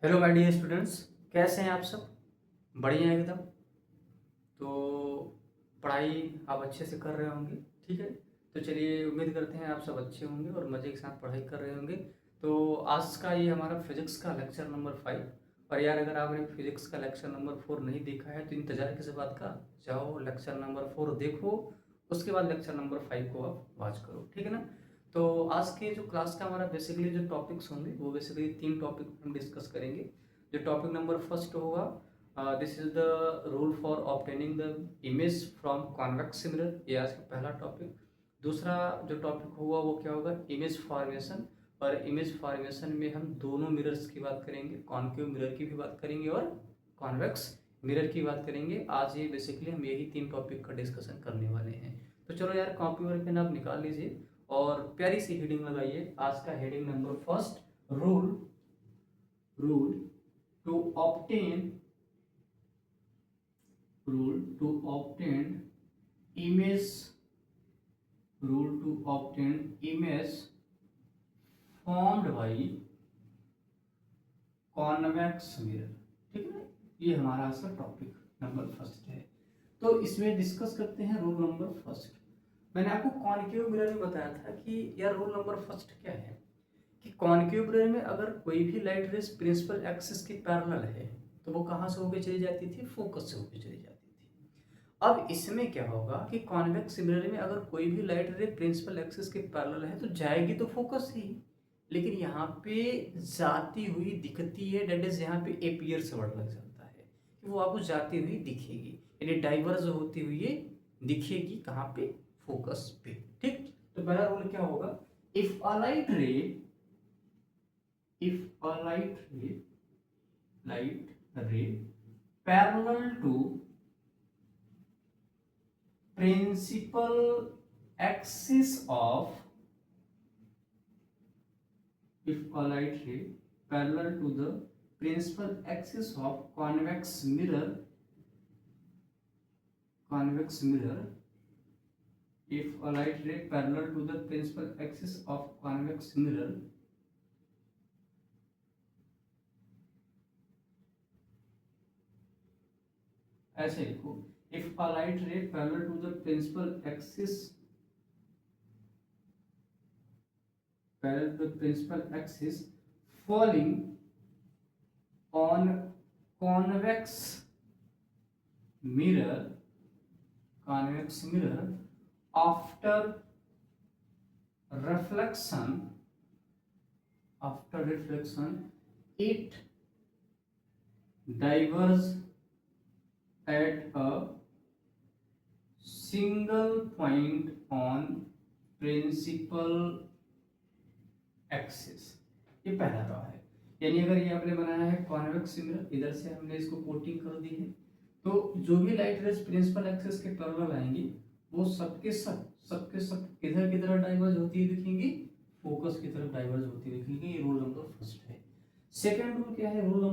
Hello my dear students, कैसे हैं आप सब? बढ़िया हैं एकदम। तो पढ़ाई आप अच्छे से कर रहे होंगे, ठीक है। तो चलिए, उम्मीद करते हैं आप सब अच्छे होंगे और मज़े के साथ पढ़ाई कर रहे होंगे। तो आज का ये हमारा फिज़िक्स का लेक्चर नंबर 5। और यार, अगर आपने फिज़िक्स का लेक्चर नंबर 4 नहीं देखा है तो इंतज़ार किस बात का, जाओ लेक्चर नंबर 4 देखो, उसके बाद लेक्चर नंबर 5 को आप वॉच करो, ठीक है ना। तो आज के जो क्लास का हमारा बेसिकली जो टॉपिक्स होंगे वो बेसिकली 3 टॉपिक हम डिस्कस करेंगे। जो टॉपिक नंबर फर्स्ट होगा, this is the rule for obtaining the image from convex mirror, ये आज का पहला टॉपिक। दूसरा जो टॉपिक होगा वो क्या होगा, इमेज फॉर्मेशन। और इमेज फॉर्मेशन में हम दोनों मिरर्स की बात करेंगे, कॉन्केव मिरर की भी बात करेंगे और कॉन्वेक्स मिरर की बात करेंगे। आज ये बेसिकली हम यही 3 टॉपिक का डिस्कशन करने वाले हैं। तो चलो यार, कॉपी और पेन आप निकाल लीजिए और प्यारी सी हेडिंग लगाइए। आज का heading number first, rule rule to obtain rule to obtain image rule to obtain image formed by convex mirror, ठीक है। ये हमारा आज का टॉपिक नंबर फर्स्ट है। तो इसमें डिस्कस करते हैं रूल नंबर फर्स्ट। मैंने आपको कॉन्केव मिरर में बताया था कि यार रूल नंबर फर्स्ट क्या है, कि कॉन्केव मिरर में अगर कोई भी लाइट रेस प्रिंसिपल एक्सिस के पैरेलल है तो वो कहाँ से होकर चली जाती थी, फोकस से होकर चली जाती थी। अब इसमें क्या होगा कि कॉन्वेक्स मिरर में अगर कोई भी लाइट रे प्रिंसिपल एक्सिस के पैरेलल है तो जाएगी तो फोकस ही, लेकिन यहाँ पे जाती हुई दिखती है। डेट इज यहाँ पे एपियर से वर्ड लग जाता है कि वो आपको जाती हुई दिखेगी, यानी डाइवर्ज होती हुई ये दिखेगी कहाँ पे, फोकस पे, ठीक। तो पहला रूल क्या होगा, if a light ray if a light ray parallel to principal axis of, if a light ray parallel to the principal axis of convex mirror, if a light ray parallel to the principal axis of convex mirror ऐसे लिखो, if a light ray parallel to the principal axis falling on convex mirror after reflection it diverges at a single point on principal axis। ये पहला रहा है, यानी अगर ये आपने बनाया है कॉन्वेक्स मिरर, इधर से हमने इसको कोटिंग कर दी है, तो जो भी लाइट रेज प्रिंसिपल एक्सिस के पैरेलल आएंगी वो सबके सब किधर किधर डाइवर्ज होती है दिखेंगी, फोकस की तरफ डाइवर्ज होती है दिखेंगी। ये रूल नंबर फर्स्ट है। सेकंड रूल क्या है, रूल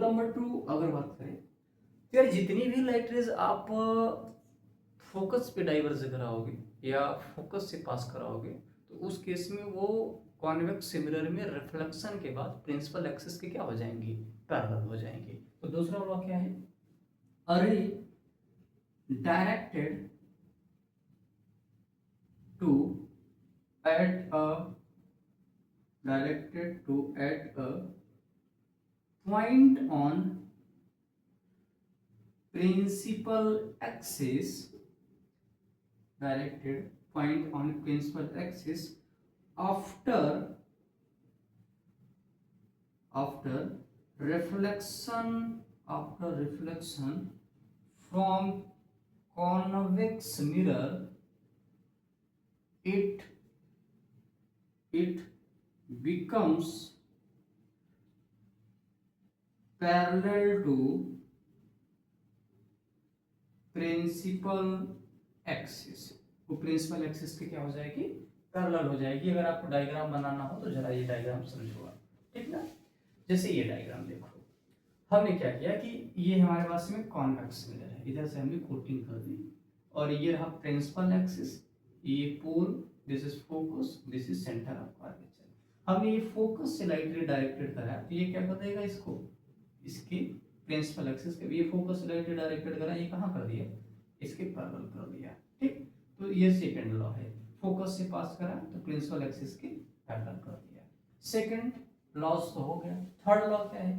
नंबर टू अगर बात करें तो यार जितनी भी लाइट रेज आप फोकस पे डाइवर्ज कराओगे या फोकस से पास कराओगे तो उस केस में वो कॉन्वेक्स मिरर में रिफ्लेक्शन के बाद प्रिंसिपल एक्सिस के क्या हो जाएंगी, पैरेलल हो जाएंगे। तो दूसरा लॉ क्या है, a ray directed to at a point on principal axis after reflection from convex mirror it becomes parallel to principal axis. वो प्रिंसिपल एक्सिस की क्या हो जाएगी, पैरेलल हो जाएगी। अगर आपको डायग्राम बनाना हो तो जरा ये डायग्राम समझो आप, ठीक ना। जैसे ये डायग्राम देखो, हमने क्या किया कि ये हमारे पास में कॉन्वेक्स मिरर है, इधर से हमने कोटिंग कर दी और ये रहा प्रिंसिपल एक्सिस, ये pole, this is focus, this is centre of curvature. हमने ये फोकस से लाइट रे डायरेक्टेड करा है, तो ये क्या कर देगा इसको, इसके प्रिंसिपल एक्सिस के, ये फोकस से लाइट रे डायरेक्टेड करा, ये कहाँ कर दिया, इसके पैरेलल कर दिया। ठीक, तो ये सेकंड लॉ है, फोकस से पास करा तो प्रिंसिपल एक्सिस के पैरेलल कर दिया। सेकंड लॉस तो हो गया। थर्ड लॉ क्या है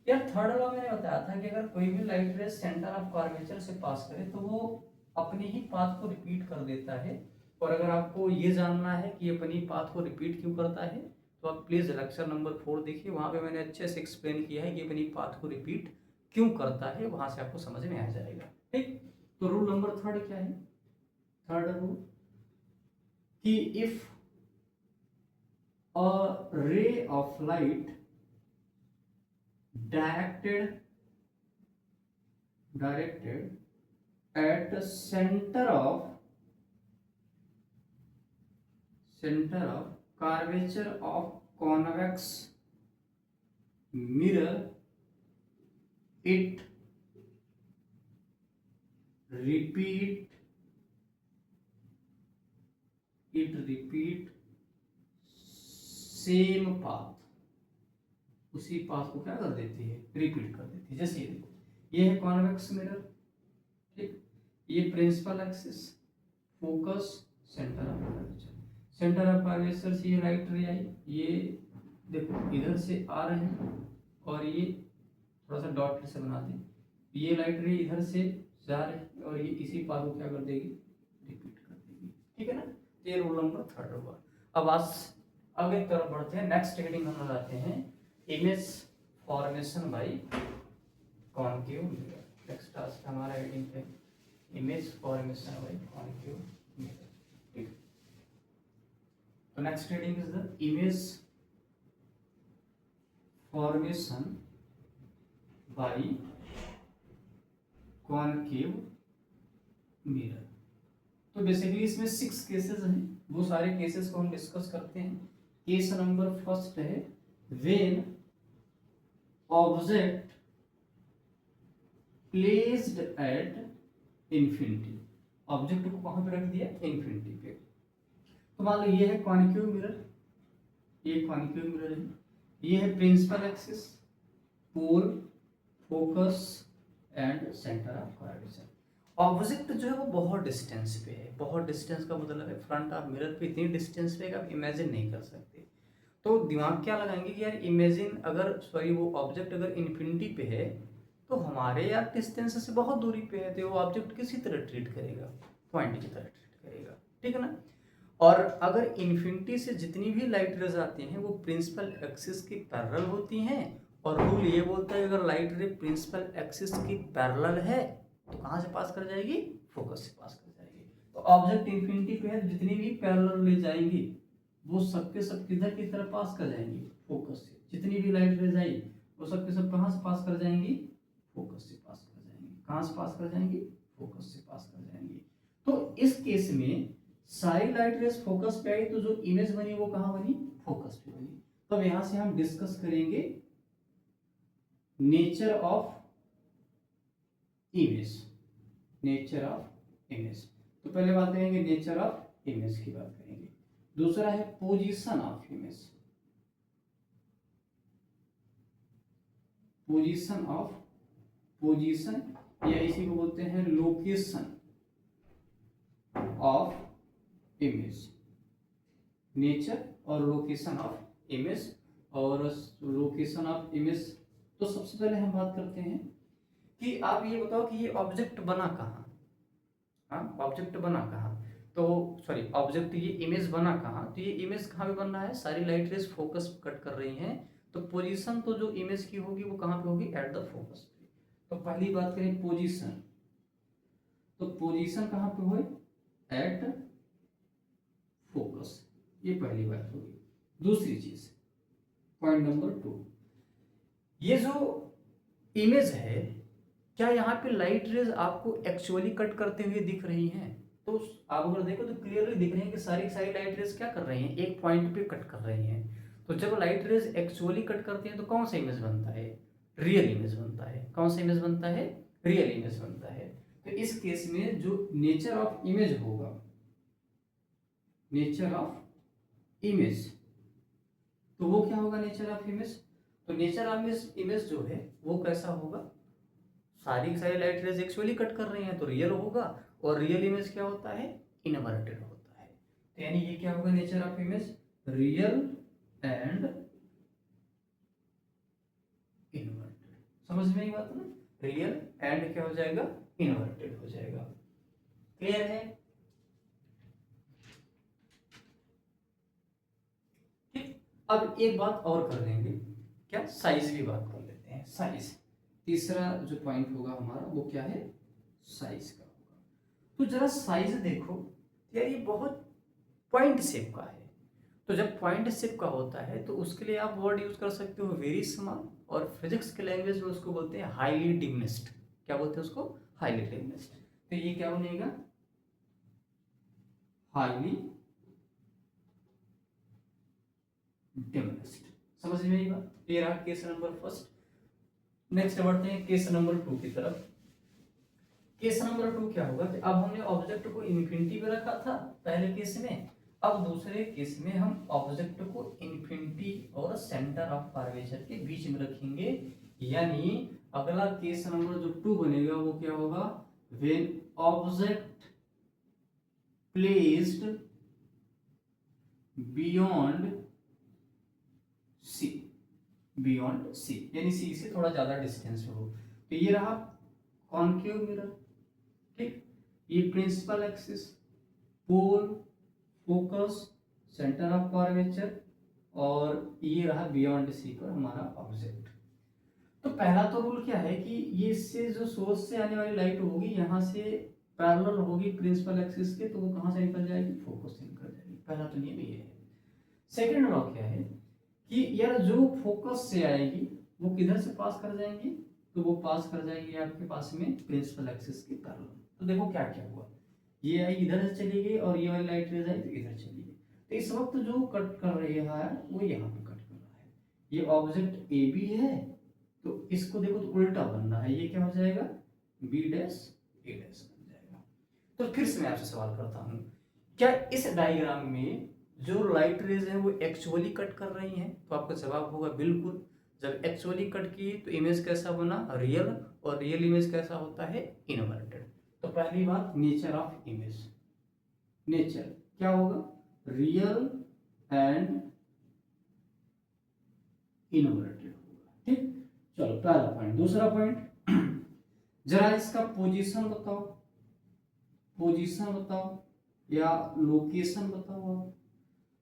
यार, थर्ड लॉ मैंने बताया था कि अगर कोई भी लाइट रे सेंटर ऑफ कर्वेचर से पास करे तो वो अपने ही पाथ को रिपीट कर देता है। और अगर आपको ये जानना है कि अपनी पाथ को रिपीट क्यों करता है तो आप प्लीज लेक्चर नंबर 4 देखिए, वहां पे मैंने अच्छे से एक्सप्लेन किया है कि अपनी पाथ को रिपीट क्यों करता है, वहां से आपको समझ में आ जाएगा। ठीक, तो रूल नंबर थर्ड क्या है, थर्ड रूल कि if a ray of light directed at the center of curvature of convex mirror, it repeat same path, उसी पाथ को क्या कर देती है, रिपीट कर देती है। जैसे ये देखो, ये है कॉन्वेक्स मिरर, ठीक, ये principal axis, focus, centre of curvature, centre of curvature से ये लाइट रे आई, ये देखो इधर से आ रहे हैं और ये थोड़ा सा डॉट से बना दें, ये लाइट रे इधर से जा रहे हैं और ये इसी पाथ को क्या कर देगी, रिपीट कर देगी। ठीक है ना, ये रूल नंबर थर्ड होगा। अब आज आगे की तरफ बढ़ते हैं, नेक्स्ट हेडिंग हम लगाते हैं image formation by concave mirror. Next task हमारा हेडिंग है image formation by concave mirror. ठीक, तो next heading is the image formation by concave mirror. तो बेसिकली इसमें 6 केसेस हैं, वो सारे केसेस को हम डिस्कस करते हैं। केस नंबर फर्स्ट है when object placed at infinity, object को कहां पे रख दिया, इंफिनिटी पे। तो मान लो ये है कॉन्केव मिरर, ये कॉन्केव मिरर है, ये है principal axis, pole, focus and centre of curvature. Object जो है वो बहुत डिस्टेंस पे है, बहुत डिस्टेंस का मतलब है फ्रंट ऑफ मिरर पे इतनी डिस्टेंस पे आप इमेजिन नहीं कर सकते। तो दिमाग क्या लगाएंगे कि यार इमेजिन अगर सॉरी वो ऑब्जेक्ट अगर इन्फिनिटी पे है तो हमारे यार डिस्टेंस से बहुत दूरी पे है, तो वो ऑब्जेक्ट किसी तरह ट्रीट करेगा, पॉइंट की तरह ट्रीट करेगा। ठीक है ना, और अगर इन्फिनिटी से जितनी भी लाइट रेज आती हैं वो प्रिंसिपल एक्सिस की पैरेलल होती हैं, और रूल ये बोलता है अगर लाइट रे प्रिंसिपल एक्सिस की पैरेलल है तो कहाँ से पास कर जाएगी, फोकस से पास कर जाएगी। तो ऑब्जेक्ट इंफिनिटी पे है, जितनी भी पैरेलल ले जाएंगी वो सबके सब किधर की तरफ पास कर जाएंगी, फोकस से। जितनी भी लाइट रेज आई वो सबके सब कहाँ से पास कर जाएंगी, फोकस से पास कर जाएंगी। कहाँ से पास कर जाएंगी, फोकस से पास कर जाएंगी। तो इस केस में सारी लाइट रेज फोकस पे आई तो जो इमेज बनी वो कहाँ बनी, फोकस पे बनी। तो अब यहां से हम डिस्कस करेंगे nature of image, nature of image. तो पहले बात करेंगे नेचर ऑफ इमेज की बात करेंगे। दूसरा है position of image, position of, position या इसी को बोलते हैं लोकेशन ऑफ इमेज, नेचर और लोकेशन ऑफ इमेज। और लोकेशन ऑफ इमेज तो सबसे पहले हम बात करते हैं कि आप ये बताओ कि ये ऑब्जेक्ट बना कहाँ, हाँ ऑब्जेक्ट बना कहाँ, तो सॉरी ऑब्जेक्ट ये इमेज बना कहाँ, तो ये इमेज कहाँ पे बन रहा है, सारी लाइट रेज फोकस कट कर रही हैं, तो पोजीशन तो जो इमेज की होगी वो कहाँ पे होगी, एट द फोकस पे। तो पहली बात करें पोजीशन, तो पोजीशन कहाँ पे हुई, एट फोकस, ये पहली बात होगी। दूसरी चीज पॉइंट नंबर 2, ये जो इमेज है क्या यहाँ पे लाइट रेज आपको एक्चुअली कट करते हुए दिख रही हैं, तो आप अगर देखो तो क्लियरली दिख रही है कि सारी सारी लाइट रेज क्या कर रही हैं, एक पॉइंट पे कट कर रही हैं। तो जब लाइट रेज एक्चुअली कट करती हैं तो कौन सा इमेज बनता है, रियल इमेज बनता है। कौन सा इमेज बनता है, रियल इमेज बनता है। तो इस केस में जो नेचर ऑफ इमेज होगा, नेचर ऑफ इमेज, तो वो क्या होगा नेचर ऑफ इमेज। तो नेचर ऑफ इमेज जो है वो कैसा होगा, सारी की सारी लाइट रेज एक्चुअली कट कर रही हैं तो रियल होगा, और रियल इमेज क्या होता है, इनवर्टेड होता है। तो यानी ये क्या होगा nature of image, real and inverted. समझ में आई बात ना, रियल एंड क्या हो जाएगा, इनवर्टेड हो जाएगा। क्लियर है। ठीक, अब एक बात और कर लेंगे, क्या, साइज की बात कर लेते हैं। साइज तीसरा जो पॉइंट होगा हमारा वो क्या है, साइज का होगा। तो जरा साइज देखो यार, ये बहुत पॉइंट शेप का है। तो जब पॉइंट शेप का होता है तो उसके लिए आप वर्ड यूज कर सकते हो वेरी स्मॉल, और फिजिक्स के लैंग्वेज में उसको बोलते हैं हाईली डिमिनिस्ड। क्या बोलते हैं उसको, हाईली डिमिनिस्ड। तो ये क्या बनेगा, हाईली डिमिनिस्ड। समझ में आई बात। ये रहा केस नंबर फर्स्ट। नेक्स्ट बढ़ते हैं केस नंबर 2 की तरफ। केस नंबर 2 क्या होगा कि अब हमने ऑब्जेक्ट को इन्फिनिटी पे रखा था पहले केस में, अब दूसरे केस में हम ऑब्जेक्ट को इन्फिनिटी और सेंटर ऑफ कर्वेचर के बीच में रखेंगे। यानी अगला केस नंबर जो 2 बनेगा वो क्या होगा, when object placed beyond C, beyond C यानी सी से थोड़ा ज्यादा डिस्टेंस पे हो। तो ये रहा कॉन्केव मिरर, ठीक, ये principal axis, pole, focus, centre of curvature, और ये रहा बियॉन्ड सी पर हमारा ऑब्जेक्ट। तो पहला तो रूल क्या है कि ये इससे जो सोर्स से आने वाली लाइट होगी यहाँ से पैरेलल होगी प्रिंसिपल एक्सिस के, तो वो कहाँ से निकल जाएगी, फोकस से निकल जाएगी। पहला तो नियम ये है। सेकेंड लॉ क्या है कि यार जो फोकस से आएगी वो किधर से पास कर जाएंगी, तो वो पास कर जाएंगे आपके पास में प्रिंसिपल एक्सिस के पैरेलल। तो देखो क्या क्या हुआ, ये आई इधर से चली गई और ये वाली लाइट रेज आई तो इधर चली गई। तो इस वक्त जो कट कर रहा है वो यहाँ पे कट कर रहा है। ये ऑब्जेक्ट ए बी है तो इसको देखो तो उल्टा बन रहा है, ये क्या हो जाएगा, बी डैश ए डैश बन जाएगा। तो फिर से मैं आपसे सवाल करता हूँ, क्या इस डायग्राम में जो लाइट रेज है वो एक्चुअली कट कर रही हैं, तो आपका जवाब होगा बिल्कुल। जब एक्चुअली कट की तो इमेज कैसा बना, रियल, और रियल इमेज कैसा होता है, इनवर्टेड। तो पहली बात नेचर ऑफ इमेज, नेचर क्या होगा, रियल एंड इनवर्टेड होगा। ठीक, चलो पहला पॉइंट। दूसरा पॉइंट जरा इसका पोजीशन बताओ, पोजीशन बताओ या लोकेशन बताओ आप।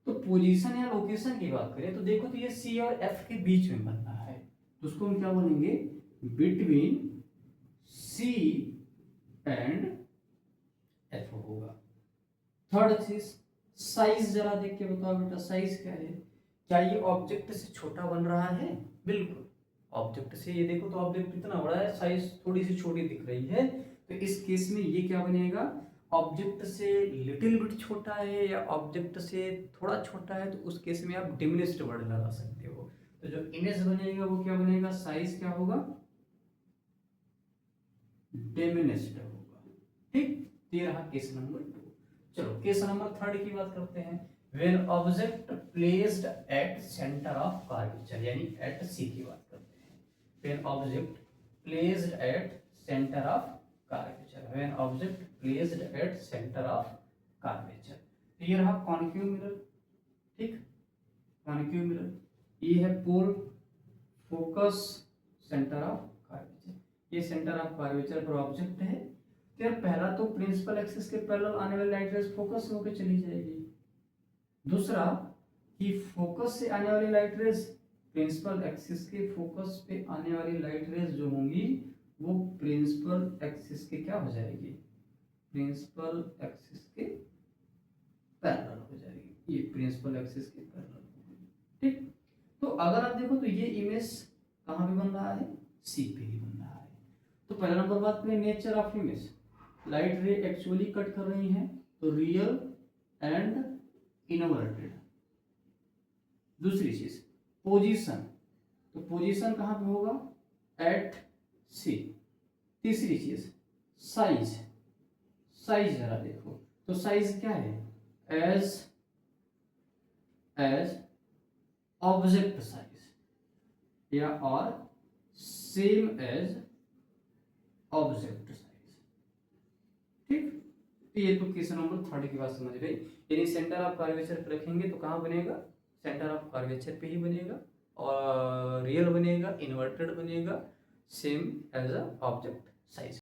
तो पोजीशन या लोकेशन की बात करें तो देखो तो ये सी और एफ के बीच में बन रहा है, तो उसको हम क्या बोलेंगे, बिटवीन सी एंड एफ होगा। थर्ड चीज साइज, जरा देख के बताओ बेटा साइज क्या है, क्या ये ऑब्जेक्ट से छोटा बन रहा है, बिल्कुल ऑब्जेक्ट से, ये देखो तो ऑब्जेक्ट इतना बड़ा है, साइज थोड़ी सी छोटी दिख रही है, तो इस केस में ये क्या बनेगा, ऑब्जेक्ट से लिटिल बिट छोटा है या ऑब्जेक्ट से थोड़ा छोटा है, तो उस केस में आप डिमिनिश्ड वर्ड लगा सकते हो। तो जो इमेज बनेगा वो क्या बनेगा, साइज क्या होगा, डिमिनिश्ड होगा। ठीक, ये रहा केस नंबर 2। चलो केस नंबर 3 की बात करते हैं। When object placed at centre of curvature, यानी एट सी की बात करते हैं। When object placed at centre of curvature, when object placed at centre of curvature. तो ये रहा कॉन्केव मिरर, ठीक, कॉन्केव मिरर, ये है पोल, फोकस, सेंटर ऑफ कर्वेचर, ये सेंटर ऑफ कर्वेचर पर ऑब्जेक्ट है। तो यार पहला तो प्रिंसिपल एक्सिस के पैरेलल आने वाली लाइट रेज फोकस होकर चली जाएगी। दूसरा कि फोकस से आने वाली लाइट रेज, प्रिंसिपल एक्सिस के फोकस पे आने वाली लाइट रेज जो होंगी वो प्रिंसिपल एक्सिस के क्या हो जाएगी, प्रिंसिपल एक्सिस के पैरेलल हो जाएगी, ये प्रिंसिपल एक्सिस के पैरेलल होगी। ठीक, तो अगर आप देखो तो ये इमेज कहाँ पे बन रहा है, सी पे ही बन रहा है। तो पहला नंबर बात करें नेचर ऑफ इमेज, लाइट रे एक्चुअली कट कर रही हैं तो रियल एंड इनवर्टेड। दूसरी चीज पोजीशन, तो पोजीशन कहाँ पे होगा, एट सी। तीसरी चीज साइज, साइज जरा देखो तो साइज क्या है, एज ऑब्जेक्ट साइज या और सेम एज ऑब्जेक्ट साइज। ठीक, तो ये तो क्वेश्चन नंबर 3 की बात समझ गई। यानी सेंटर ऑफ कर्वेचर पे रखेंगे तो कहाँ बनेगा, सेंटर ऑफ कर्वेचर पे ही बनेगा, और रियल बनेगा, इन्वर्टेड बनेगा, same as a object size.